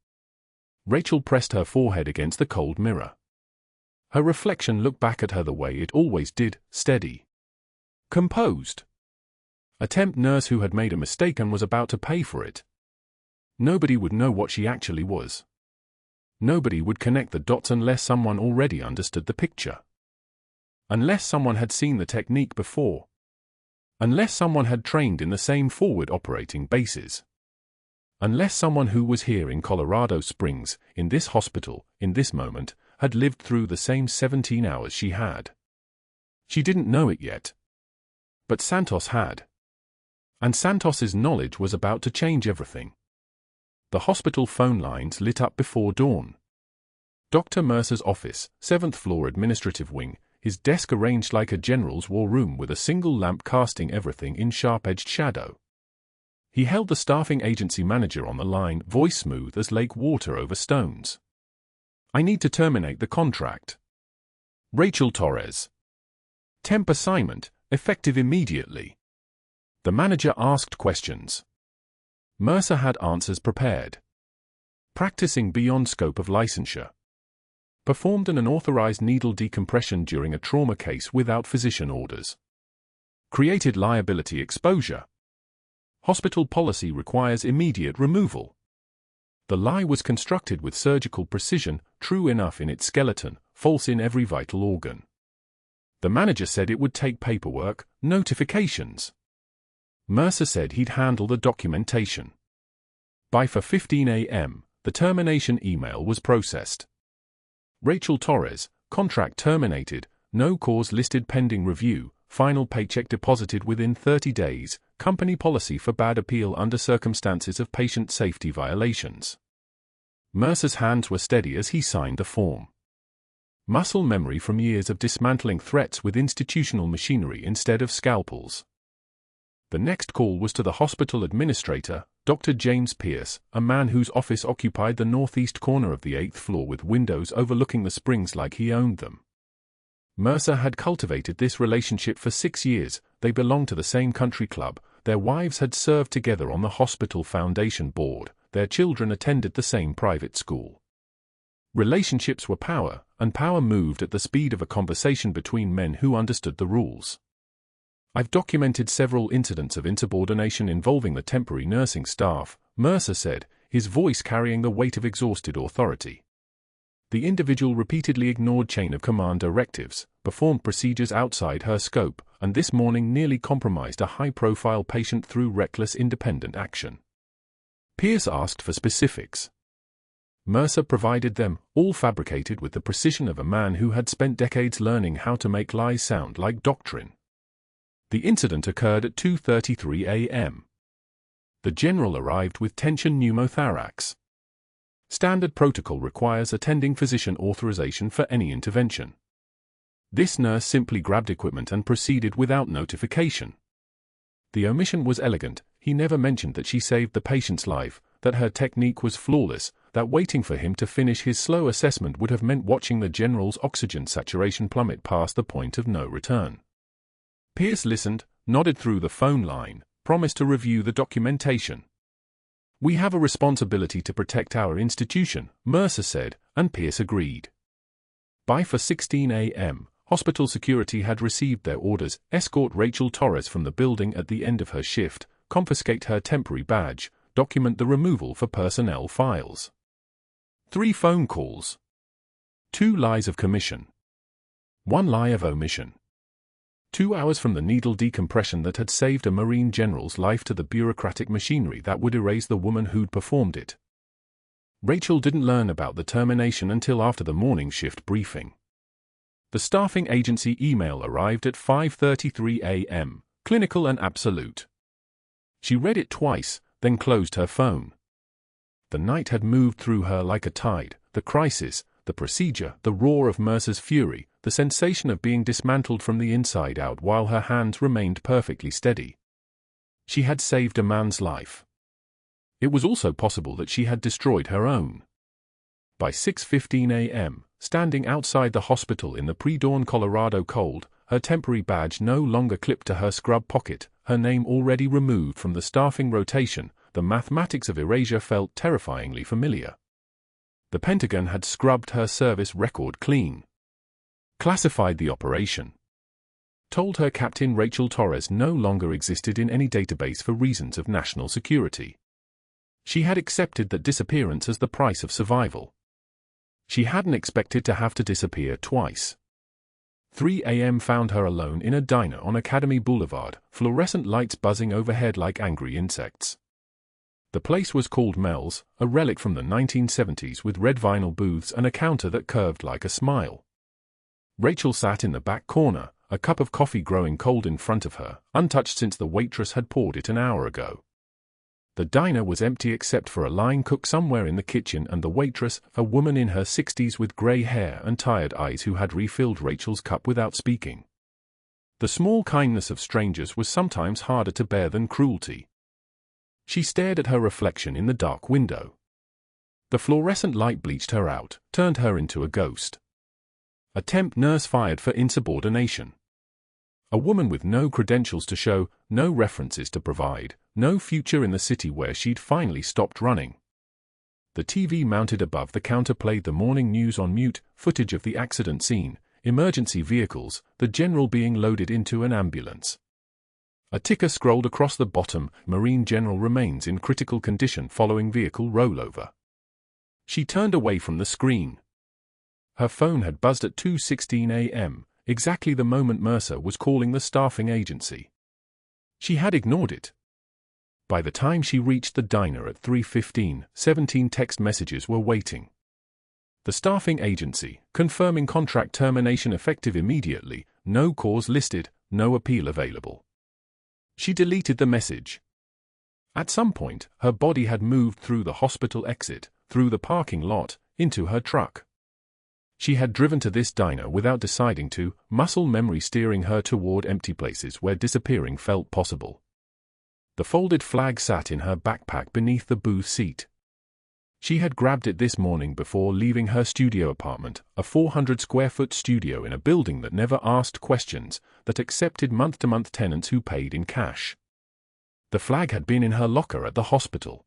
Rachel pressed her forehead against the cold mirror. Her reflection looked back at her the way it always did, steady. Composed. A temp nurse who had made a mistake and was about to pay for it. Nobody would know what she actually was. Nobody would connect the dots unless someone already understood the picture. Unless someone had seen the technique before. Unless someone had trained in the same forward operating bases. Unless someone who was here in Colorado Springs, in this hospital, in this moment, had lived through the same 17 hours she had. She didn't know it yet. But Santos had. And Santos's knowledge was about to change everything. The hospital phone lines lit up before dawn. Dr. Mercer's office, 7th floor administrative wing, his desk arranged like a general's war room with a single lamp casting everything in sharp-edged shadow. He held the staffing agency manager on the line, voice smooth as lake water over stones. I need to terminate the contract. Rachel Torres. Temp assignment, effective immediately. The manager asked questions. Mercer had answers prepared. Practicing beyond scope of licensure. Performed an unauthorized needle decompression during a trauma case without physician orders. Created liability exposure. Hospital policy requires immediate removal. The lie was constructed with surgical precision, true enough in its skeleton, false in every vital organ. The manager said it would take paperwork, notifications. Mercer said he'd handle the documentation. By 4:15 a.m., the termination email was processed. Rachel Torres, contract terminated, no cause listed pending review, final paycheck deposited within 30 days, company policy for bad appeal under circumstances of patient safety violations. Mercer's hands were steady as he signed the form. Muscle memory from years of dismantling threats with institutional machinery instead of scalpels. The next call was to the hospital administrator, Dr. James Pierce, a man whose office occupied the northeast corner of the 8th floor with windows overlooking the springs like he owned them. Mercer had cultivated this relationship for 6 years, they belonged to the same country club, their wives had served together on the hospital foundation board, their children attended the same private school. Relationships were power, and power moved at the speed of a conversation between men who understood the rules. I've documented several incidents of insubordination involving the temporary nursing staff, Mercer said, his voice carrying the weight of exhausted authority. The individual repeatedly ignored chain of command directives, performed procedures outside her scope, and this morning nearly compromised a high-profile patient through reckless independent action. Pierce asked for specifics. Mercer provided them, all fabricated with the precision of a man who had spent decades learning how to make lies sound like doctrine. The incident occurred at 2:33 a.m. The general arrived with tension pneumothorax. Standard protocol requires attending physician authorization for any intervention. This nurse simply grabbed equipment and proceeded without notification. The omission was elegant, he never mentioned that she saved the patient's life, that her technique was flawless, that waiting for him to finish his slow assessment would have meant watching the general's oxygen saturation plummet past the point of no return. Pierce listened, nodded through the phone line, promised to review the documentation. "We have a responsibility to protect our institution," Mercer said, and Pierce agreed. By 4:16 a.m., hospital security had received their orders: escort Rachel Torres from the building at the end of her shift, confiscate her temporary badge, document the removal for personnel files. 3 phone calls. 2 lies of commission. 1 lie of omission. 2 hours from the needle decompression that had saved a Marine general's life to the bureaucratic machinery that would erase the woman who'd performed it. Rachel didn't learn about the termination until after the morning shift briefing. The staffing agency email arrived at 5:33 a.m., clinical and absolute. She read it twice, then closed her phone. The night had moved through her like a tide: the crisis, the procedure, the roar of Mercer's fury, the sensation of being dismantled from the inside out while her hands remained perfectly steady. She had saved a man's life. It was also possible that she had destroyed her own. By 6:15 a.m., standing outside the hospital in the pre-dawn Colorado cold, her temporary badge no longer clipped to her scrub pocket, her name already removed from the staffing rotation, the mathematics of erasure felt terrifyingly familiar. The Pentagon had scrubbed her service record clean. Classified the operation. Told her Captain Rachel Torres no longer existed in any database for reasons of national security. She had accepted that disappearance as the price of survival. She hadn't expected to have to disappear twice. 3 a.m. found her alone in a diner on Academy Boulevard, fluorescent lights buzzing overhead like angry insects. The place was called Mel's, a relic from the 1970s with red vinyl booths and a counter that curved like a smile. Rachel sat in the back corner, a cup of coffee growing cold in front of her, untouched since the waitress had poured it an hour ago. The diner was empty except for a line cook somewhere in the kitchen and the waitress, a woman in her 60s with grey hair and tired eyes who had refilled Rachel's cup without speaking. The small kindness of strangers was sometimes harder to bear than cruelty. She stared at her reflection in the dark window. The fluorescent light bleached her out, turned her into a ghost. A temp nurse fired for insubordination. A woman with no credentials to show, no references to provide, no future in the city where she'd finally stopped running. The TV mounted above the counter played the morning news on mute, footage of the accident scene, emergency vehicles, the general being loaded into an ambulance. A ticker scrolled across the bottom: Marine general remains in critical condition following vehicle rollover. She turned away from the screen. Her phone had buzzed at 2:16 a.m., exactly the moment Mercer was calling the staffing agency. She had ignored it. By the time she reached the diner at 3:15, 17 text messages were waiting. The staffing agency, confirming contract termination effective immediately, no cause listed, no appeal available. She deleted the message. At some point, her body had moved through the hospital exit, through the parking lot, into her truck. She had driven to this diner without deciding to, muscle memory steering her toward empty places where disappearing felt possible. The folded flag sat in her backpack beneath the booth seat. She had grabbed it this morning before leaving her studio apartment, a 400-square-foot studio in a building that never asked questions, that accepted month-to-month tenants who paid in cash. The flag had been in her locker at the hospital.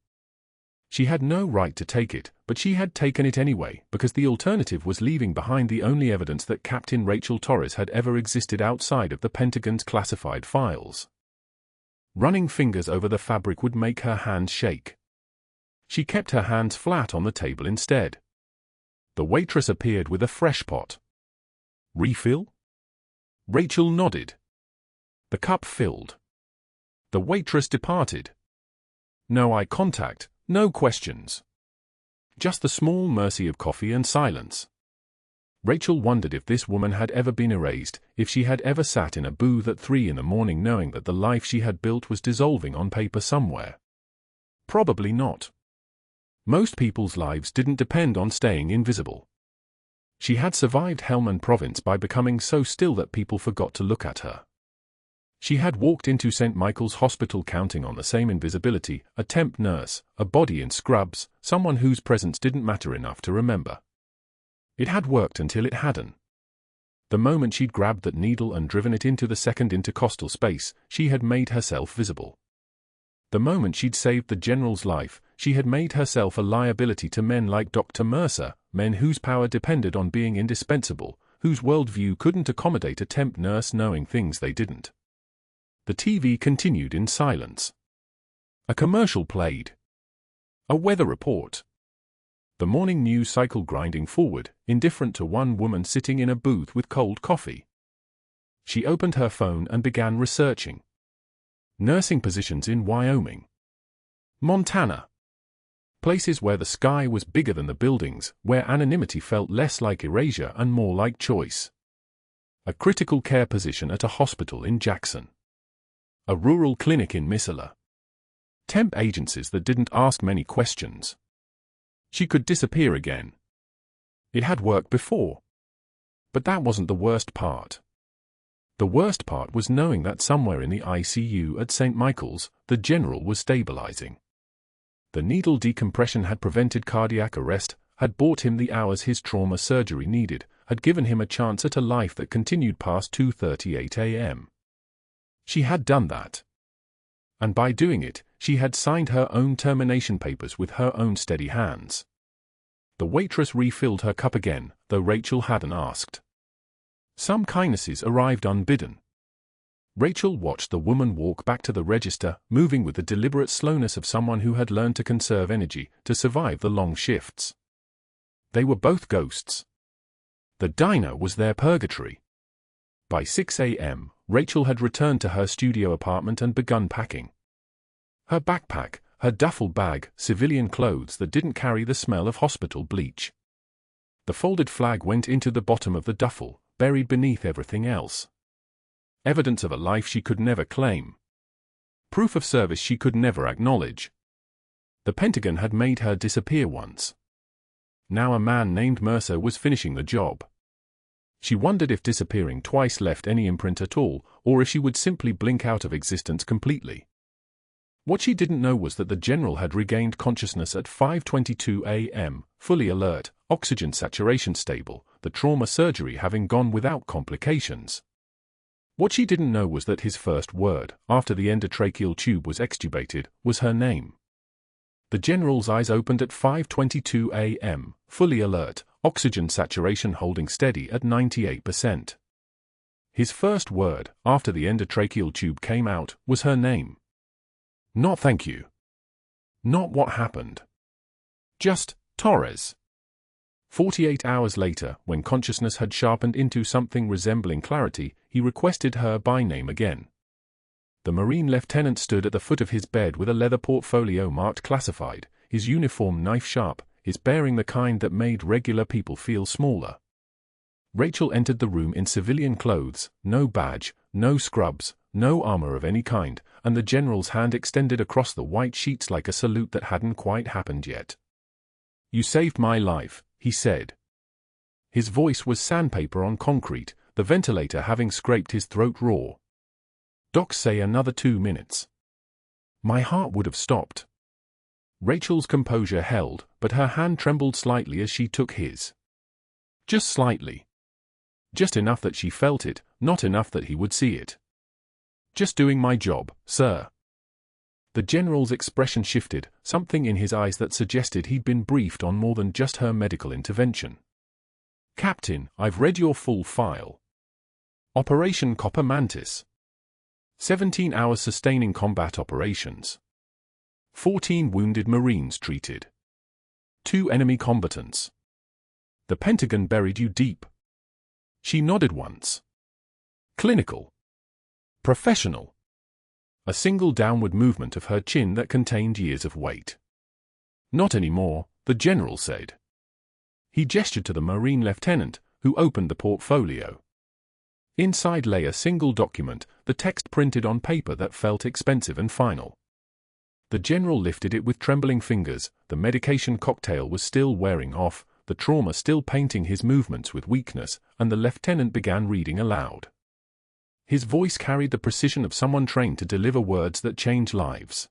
She had no right to take it, but she had taken it anyway, because the alternative was leaving behind the only evidence that Captain Rachel Torres had ever existed outside of the Pentagon's classified files. Running fingers over the fabric would make her hands shake. She kept her hands flat on the table instead. The waitress appeared with a fresh pot. "Refill?" Rachel nodded. The cup filled. The waitress departed. No eye contact, no questions. Just the small mercy of coffee and silence. Rachel wondered if this woman had ever been erased, if she had ever sat in a booth at 3 in the morning knowing that the life she had built was dissolving on paper somewhere. Probably not. Most people's lives didn't depend on staying invisible. She had survived Helmand Province by becoming so still that people forgot to look at her. She had walked into St. Michael's Hospital counting on the same invisibility, a temp nurse, a body in scrubs, someone whose presence didn't matter enough to remember. It had worked until it hadn't. The moment she'd grabbed that needle and driven it into the second intercostal space, she had made herself visible. The moment she'd saved the general's life, she had made herself a liability to men like Dr. Mercer, men whose power depended on being indispensable, whose worldview couldn't accommodate a temp nurse knowing things they didn't. The TV continued in silence. A commercial played. A weather report. The morning news cycle grinding forward, indifferent to one woman sitting in a booth with cold coffee. She opened her phone and began researching. Nursing positions in Wyoming. Montana. Places where the sky was bigger than the buildings, where anonymity felt less like erasure and more like choice. A critical care position at a hospital in Jackson. A rural clinic in Missoula. Temp agencies that didn't ask many questions. She could disappear again. It had worked before. But that wasn't the worst part. The worst part was knowing that somewhere in the ICU at St. Michael's, the general was stabilizing. The needle decompression had prevented cardiac arrest, had bought him the hours his trauma surgery needed, had given him a chance at a life that continued past 2:38 a.m. She had done that. And by doing it, she had signed her own termination papers with her own steady hands. The waitress refilled her cup again, though Rachel hadn't asked. Some kindnesses arrived unbidden. Rachel watched the woman walk back to the register, moving with the deliberate slowness of someone who had learned to conserve energy, to survive the long shifts. They were both ghosts. The diner was their purgatory. By 6 a.m., Rachel had returned to her studio apartment and begun packing. Her backpack, her duffel bag, civilian clothes that didn't carry the smell of hospital bleach. The folded flag went into the bottom of the duffel, buried beneath everything else. Evidence of a life she could never claim. Proof of service she could never acknowledge. The Pentagon had made her disappear once. Now a man named Mercer was finishing the job. She wondered if disappearing twice left any imprint at all, or if she would simply blink out of existence completely. What she didn't know was that the general had regained consciousness at 5:22 a.m., fully alert, oxygen saturation stable, the trauma surgery having gone without complications. What she didn't know was that his first word, after the endotracheal tube was extubated, was her name. The general's eyes opened at 5:22 a.m., fully alert, oxygen saturation holding steady at 98%. His first word, after the endotracheal tube came out, was her name. Not thank you. Not what happened. Just, Torres. 48 hours later, when consciousness had sharpened into something resembling clarity, he requested her by name again. The Marine lieutenant stood at the foot of his bed with a leather portfolio marked classified, his uniform knife-sharp, his bearing the kind that made regular people feel smaller. Rachel entered the room in civilian clothes, no badge, no scrubs, no armor of any kind, and the general's hand extended across the white sheets like a salute that hadn't quite happened yet. "You saved my life," he said. His voice was sandpaper on concrete, the ventilator having scraped his throat raw. "Docs say another 2 minutes." My heart would have stopped. Rachel's composure held, but her hand trembled slightly as she took his. Just slightly. Just enough that she felt it, not enough that he would see it. "Just doing my job, sir." The general's expression shifted, something in his eyes that suggested he'd been briefed on more than just her medical intervention. "Captain, I've read your full file. Operation Copper Mantis. 17 hours sustaining combat operations. 14 wounded Marines treated. 2 enemy combatants. The Pentagon buried you deep." She nodded once. "Clinical. Professional." A single downward movement of her chin that contained years of weight. "Not anymore," the general said. He gestured to the Marine lieutenant, who opened the portfolio. Inside lay a single document, the text printed on paper that felt expensive and final. The general lifted it with trembling fingers, the medication cocktail was still wearing off, the trauma still painting his movements with weakness, and the lieutenant began reading aloud. His voice carried the precision of someone trained to deliver words that change lives.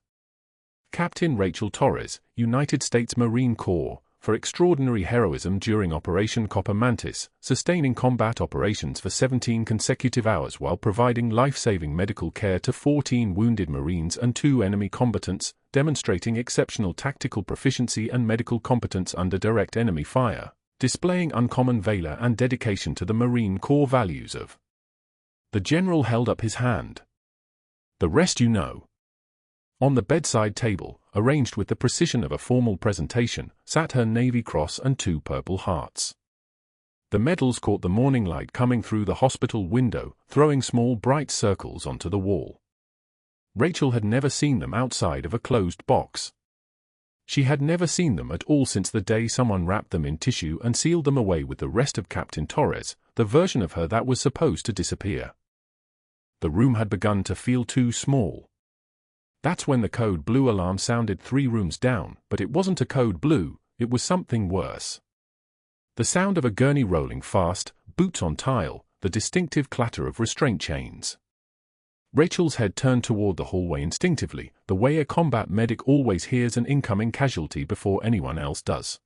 "Captain Rachel Torres, United States Marine Corps, for extraordinary heroism during Operation Copper Mantis, sustaining combat operations for 17 consecutive hours while providing life-saving medical care to 14 wounded Marines and 2 enemy combatants, demonstrating exceptional tactical proficiency and medical competence under direct enemy fire, displaying uncommon valor and dedication to the Marine Corps values of. The general held up his hand. The rest you know. On the bedside table, arranged with the precision of a formal presentation, sat her Navy Cross and 2 Purple Hearts. The medals caught the morning light coming through the hospital window, throwing small bright circles onto the wall. Rachel had never seen them outside of a closed box. She had never seen them at all since the day someone wrapped them in tissue and sealed them away with the rest of Captain Torres, the version of her that was supposed to disappear. The room had begun to feel too small. That's when the code blue alarm sounded 3 rooms down, but it wasn't a code blue, it was something worse. The sound of a gurney rolling fast, boots on tile, the distinctive clatter of restraint chains. Rachel's head turned toward the hallway instinctively, the way a combat medic always hears an incoming casualty before anyone else does.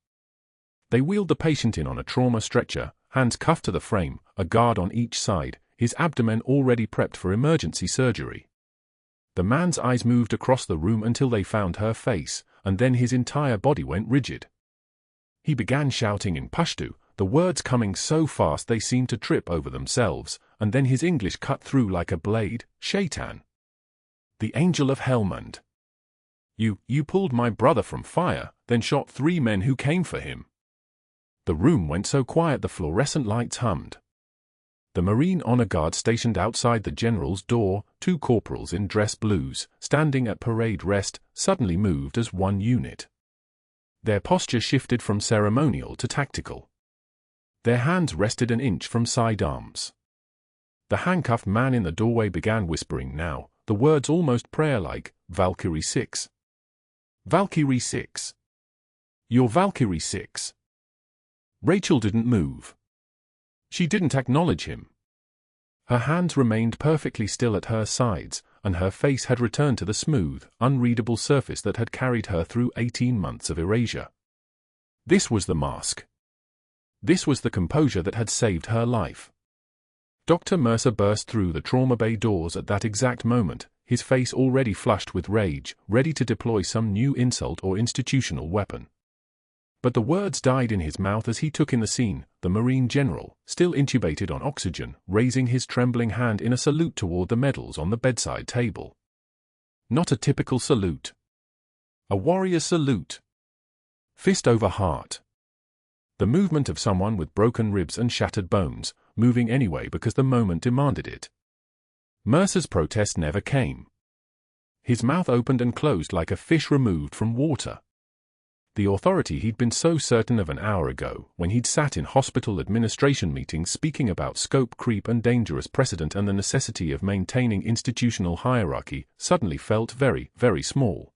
They wheeled the patient in on a trauma stretcher, hands cuffed to the frame, a guard on each side, his abdomen already prepped for emergency surgery. The man's eyes moved across the room until they found her face, and then his entire body went rigid. He began shouting in Pashto, the words coming so fast they seemed to trip over themselves, and then his English cut through like a blade. Shaitan. The angel of Helmand. You pulled my brother from fire, then shot 3 men who came for him. The room went so quiet the fluorescent lights hummed. The Marine honor guard stationed outside the general's door, 2 corporals in dress blues, standing at parade rest, suddenly moved as one unit. Their posture shifted from ceremonial to tactical. Their hands rested an inch from sidearms. The handcuffed man in the doorway began whispering now, the words almost prayer-like, Valkyrie 6. Valkyrie 6. You're Valkyrie 6. Rachel didn't move. She didn't acknowledge him. Her hands remained perfectly still at her sides, and her face had returned to the smooth, unreadable surface that had carried her through 18 months of erasure. This was the mask. This was the composure that had saved her life. Dr. Mercer burst through the trauma bay doors at that exact moment, his face already flushed with rage, ready to deploy some new insult or institutional weapon. But the words died in his mouth as he took in the scene, the Marine general, still intubated on oxygen, raising his trembling hand in a salute toward the medals on the bedside table. Not a typical salute. A warrior salute. Fist over heart. The movement of someone with broken ribs and shattered bones, moving anyway because the moment demanded it. Mercer's protest never came. His mouth opened and closed like a fish removed from water. The authority he'd been so certain of an hour ago, when he'd sat in hospital administration meetings speaking about scope creep and dangerous precedent and the necessity of maintaining institutional hierarchy, suddenly felt very, very small.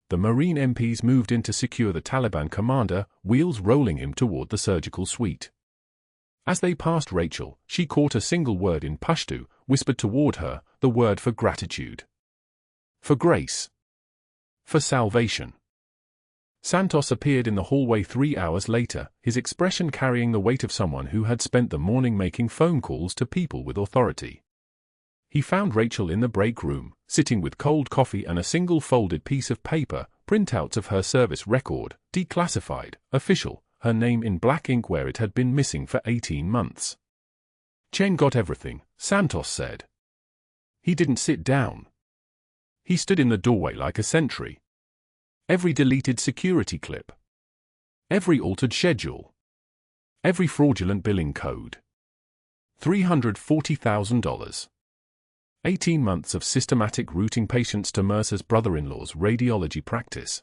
The Marine MPs moved in to secure the Taliban commander, wheels rolling him toward the surgical suite. As they passed Rachel, she caught a single word in Pashto, whispered toward her, the word for gratitude. For grace. For salvation. Santos appeared in the hallway 3 hours later, his expression carrying the weight of someone who had spent the morning making phone calls to people with authority. He found Rachel in the break room, sitting with cold coffee and a single folded piece of paper, printouts of her service record, declassified, official, her name in black ink where it had been missing for 18 months. Chen got everything, Santos said. He didn't sit down. He stood in the doorway like a sentry. Every deleted security clip. Every altered schedule. Every fraudulent billing code. $340,000. 18 months of systematic routing patients to Mercer's brother-in-law's radiology practice.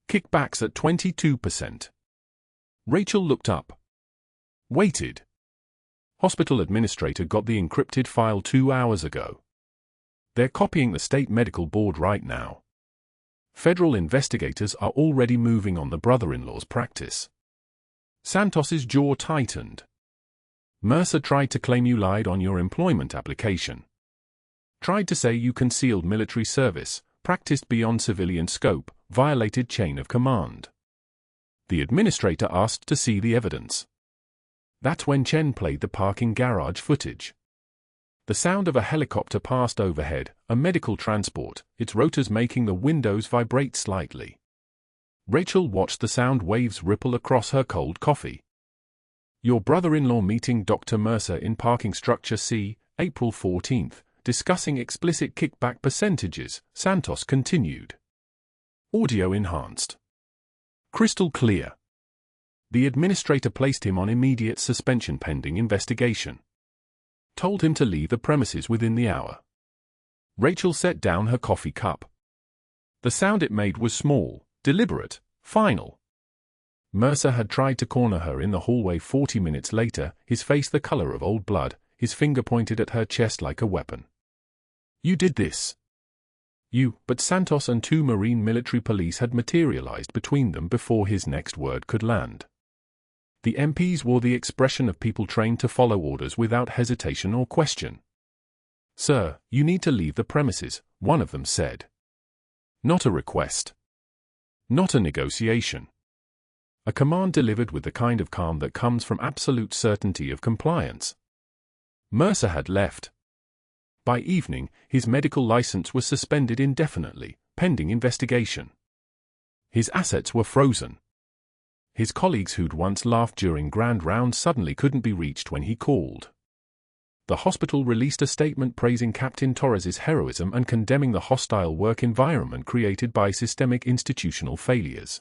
Kickbacks at 22%. Rachel looked up. Waited. Hospital administrator got the encrypted file 2 hours ago. They're copying the state medical board right now. Federal investigators are already moving on the brother-in-law's practice. Santos's jaw tightened. Mercer tried to claim you lied on your employment application. Tried to say you concealed military service, practiced beyond civilian scope, violated chain of command. The administrator asked to see the evidence. That's when Chen played the parking garage footage. The sound of a helicopter passed overhead, a medical transport, its rotors making the windows vibrate slightly. Rachel watched the sound waves ripple across her cold coffee. Your brother-in-law meeting Dr. Mercer in parking structure C, April 14, discussing explicit kickback percentages, Santos continued. Audio enhanced. Crystal clear. The administrator placed him on immediate suspension pending investigation. Told him to leave the premises within the hour. Rachel set down her coffee cup. The sound it made was small, deliberate, final. Mercer had tried to corner her in the hallway 40 minutes later, his face the color of old blood, his finger pointed at her chest like a weapon. You did this. But Santos and 2 Marine military police had materialized between them before his next word could land. The MPs wore the expression of people trained to follow orders without hesitation or question. Sir, you need to leave the premises, one of them said. Not a request. Not a negotiation. A command delivered with the kind of calm that comes from absolute certainty of compliance. Mercer had left. By evening, his medical license was suspended indefinitely, pending investigation. His assets were frozen. His colleagues who'd once laughed during grand rounds suddenly couldn't be reached when he called. The hospital released a statement praising Captain Torres' heroism and condemning the hostile work environment created by systemic institutional failures.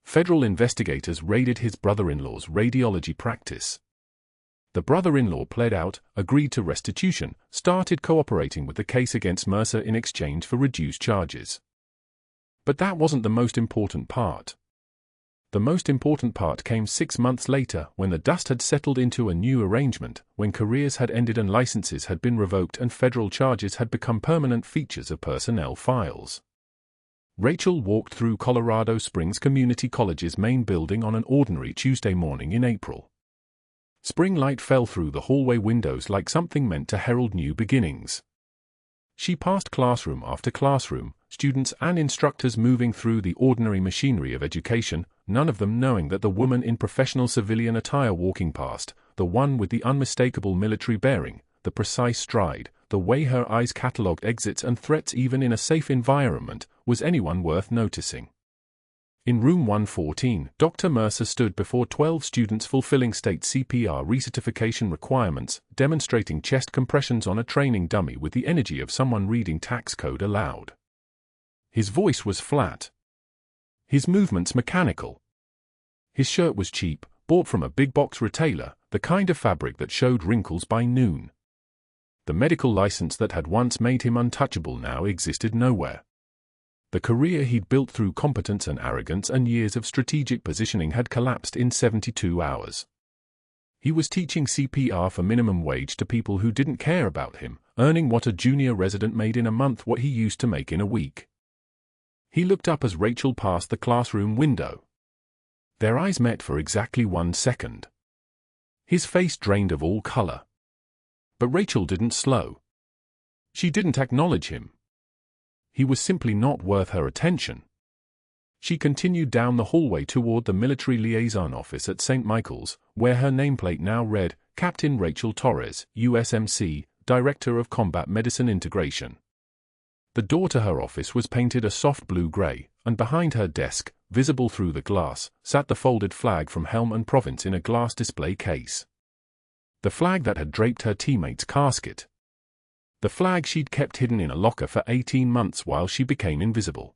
Federal investigators raided his brother-in-law's radiology practice. The brother-in-law pled out, agreed to restitution, started cooperating with the case against Mercer in exchange for reduced charges. But that wasn't the most important part. The most important part came 6 months later, when the dust had settled into a new arrangement, when careers had ended and licenses had been revoked and federal charges had become permanent features of personnel files. Rachel walked through Colorado Springs Community College's main building on an ordinary Tuesday morning in April. Spring light fell through the hallway windows like something meant to herald new beginnings. She passed classroom after classroom, students and instructors moving through the ordinary machinery of education, none of them knowing that the woman in professional civilian attire walking past, the one with the unmistakable military bearing, the precise stride, the way her eyes catalogued exits and threats even in a safe environment, was anyone worth noticing. In room 114, Dr. Mercer stood before 12 students fulfilling state CPR recertification requirements, demonstrating chest compressions on a training dummy with the energy of someone reading tax code aloud. His voice was flat. His movements mechanical. His shirt was cheap, bought from a big box retailer, the kind of fabric that showed wrinkles by noon. The medical license that had once made him untouchable now existed nowhere. The career he'd built through competence and arrogance and years of strategic positioning had collapsed in 72 hours. He was teaching CPR for minimum wage to people who didn't care about him, earning what a junior resident made in a month what he used to make in a week. He looked up as Rachel passed the classroom window. Their eyes met for exactly 1 second. His face drained of all color. But Rachel didn't slow. She didn't acknowledge him. He was simply not worth her attention. She continued down the hallway toward the military liaison office at St. Michael's, where her nameplate now read, Captain Rachel Torres, USMC, Director of Combat Medicine Integration. The door to her office was painted a soft blue-gray, and behind her desk, visible through the glass, sat the folded flag from Helm and Province in a glass display case. The flag that had draped her teammate's casket. The flag she'd kept hidden in a locker for 18 months while she became invisible.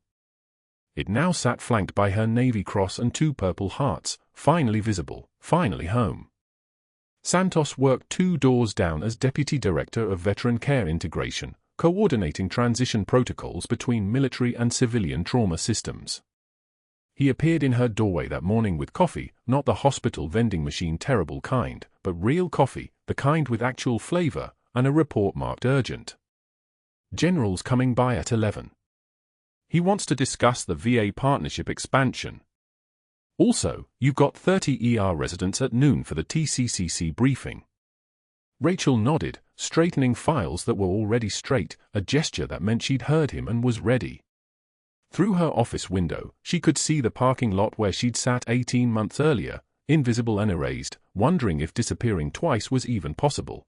It now sat flanked by her Navy Cross and 2 Purple Hearts, finally visible, finally home. Santos worked 2 doors down as Deputy Director of Veteran Care Integration, coordinating transition protocols between military and civilian trauma systems. He appeared in her doorway that morning with coffee, not the hospital vending machine terrible kind, but real coffee, the kind with actual flavor, and a report marked urgent. General's coming by at 11. He wants to discuss the VA partnership expansion. Also, you've got 30 ER residents at noon for the TCCC briefing. Rachel nodded, straightening files that were already straight, a gesture that meant she'd heard him and was ready. Through her office window, she could see the parking lot where she'd sat 18 months earlier, invisible and erased, wondering if disappearing twice was even possible.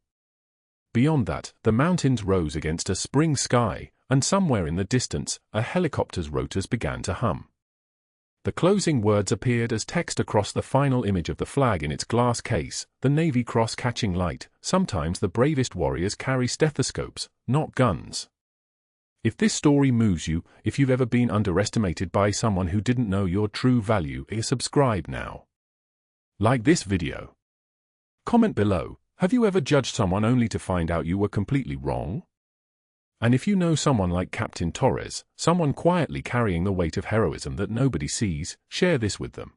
Beyond that, the mountains rose against a spring sky, and somewhere in the distance, a helicopter's rotors began to hum. The closing words appeared as text across the final image of the flag in its glass case, the Navy Cross catching light. Sometimes the bravest warriors carry stethoscopes, not guns. If this story moves you, if you've ever been underestimated by someone who didn't know your true value, subscribe now. Like this video. Comment below, have you ever judged someone only to find out you were completely wrong? And if you know someone like Captain Torres, someone quietly carrying the weight of heroism that nobody sees, share this with them.